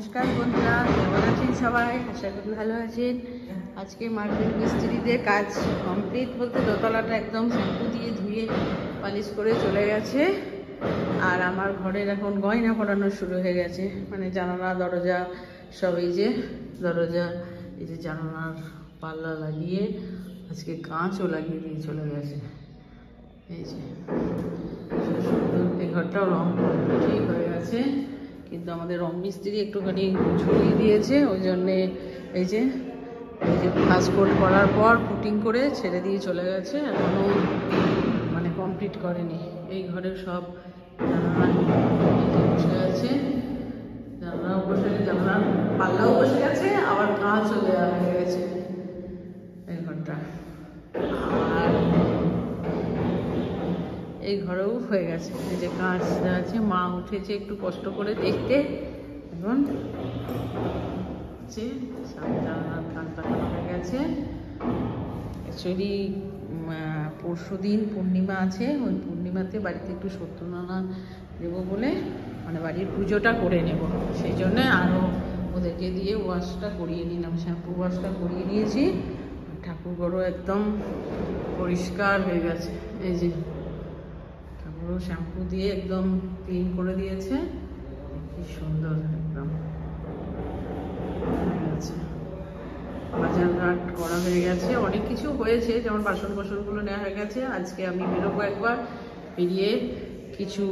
নমস্কার বন্ধুরা, কেমন আছেন সবাই? আশা করি ভালো আছেন। আজকে মার্বেল মিস্ত্রিদের কাজ কমপ্লিট বলতে দোতলাটা একদম শ্যাম্পু দিয়ে ধুয়ে পালিশ করে চলে গেছে। আর আমার ঘরের এখন গয়না পরানো শুরু হয়ে গেছে, মানে জানালা দরজা সব। এই যে দরজা, এই যে জানালার পাল্লা লাগিয়ে আজকে কাঁচও লাগিয়ে দিয়ে চলে গেছে। এই যে এই ঘরটাও রং ঠিক হয়ে গেছে, কিন্তু আমাদের রং মিস্ত্রি একটুখানি ঝুলিয়ে দিয়েছে, ওই জন্যে এই যে ফাস্টকোট করার পর পুটিং করে ছেড়ে দিয়ে চলে গেছে, এখনও মানে কমপ্লিট করেনি। এই ঘরের সব জানালা বসে গেছে, জানালাও বসে গেছে, জানালার পাল্লাও বসে গেছে, আবার কাঁচও দেওয়া হয়ে গেছে এই ঘরটা। আর এই ঘরেও হয়ে গেছে, এই যে কাঁচ দেওয়া আছে। মা উঠেছে একটু কষ্ট করে দেখতে, এখন জানালার কাঁচটা হয়ে গেছে। অ্যাকচুয়ালি পরশু দিন পূর্ণিমা আছে, ওই পূর্ণিমাতে বাড়িতে একটু সত্যনারায়ণ দেবো বলে, মানে বাড়ির পুজোটা করে নেব, সেই জন্যে আরও ওদেরকে দিয়ে ওয়াশটা করিয়ে নিলাম, শ্যাম্পু ওয়াশটা করিয়ে নিয়েছি। ঠাকুরঘরও একদম পরিষ্কার হয়ে গেছে। এই যে ঠাকুরও শ্যাম্পু দিয়ে একদম ক্লিন করে দিয়েছে, কি সুন্দর একদম হয়ে গেছে। বাজারঘাট করা হয়ে গেছে, অনেক কিছু হয়েছে, যেমন বাসন কোসনগুলো নেওয়া হয়ে গেছে। আজকে আমি বেরোবো একবার, বেরিয়ে কিছু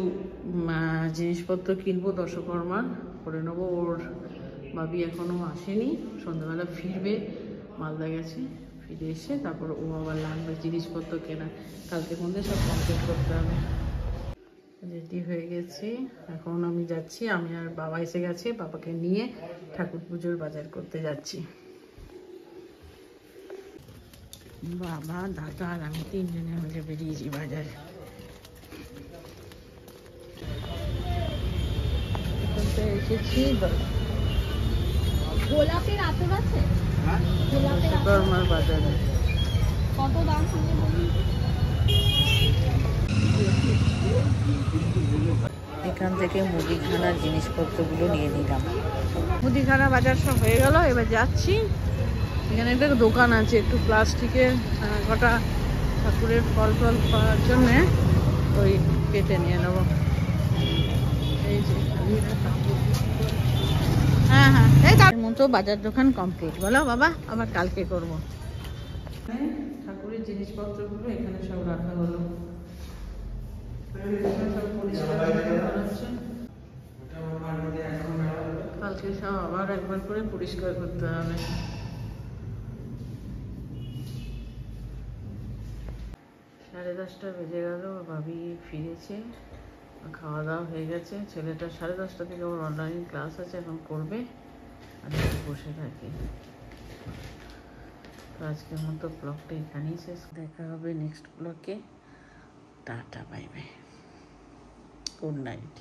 জিনিসপত্র কিনবো, দশকর্মা করে নেবো। ওর ভাবি এখনও আসেনি, সন্ধ্যাবেলা ফিরবে, মালদা গেছে, ফিরে এসে তারপর ও আবার লাগবে জিনিসপত্র কেনা, কালকের মধ্যে সব কমপ্লিট করতে হবে। রেডি হয়ে গেছি, এখন আমি যাচ্ছি, আমি আর বাবা এসে গেছে, বাবাকে নিয়ে ঠাকুর পুজোর বাজার করতে যাচ্ছি। বাবা, দাদা আর আমি তিনজনে মিলে বেরিয়েছি বাজারে। এসেছি গোলাপের আতর আছে, দশকর্মার বাজারে। কত দাম শুনে বলুন। এখান থেকে মুদিখানার জিনিসপত্রগুলো নিয়ে নিলাম। মুদিখানা বাজার সব হয়ে গেল, এবার যাচ্ছি। এখানে একটা দোকান আছে, একটু প্লাস্টিকের কটা ঠাকুরের ফল টল পাওয়ার জন্যে ওই কেটে নিয়ে নেবো। এই যে হ্যাঁ হ্যাঁ, এই তার মতো বাজার দোকান কমপ্লিট। বলো বাবা, আবার কালকে করবো। ঠাকুরের জিনিসপত্রগুলো এখানে সব রাখা হলো, কালকে সব আবার একবার করে পরিষ্কার করতে হবে। 10:30 বেজে গেল, ভাবি ফিরেছে, খাওয়া দাওয়া হয়ে গেছে। ছেলেটা 10:30 থেকে ওর অনলাইন ক্লাস আছে, এখন করবে, আর একটু বসে থাকি। তো আজকের মতো ব্লগটা এখানেই শেষ, দেখা হবে নেক্সট ব্লগে। Tata, bye bye, good night.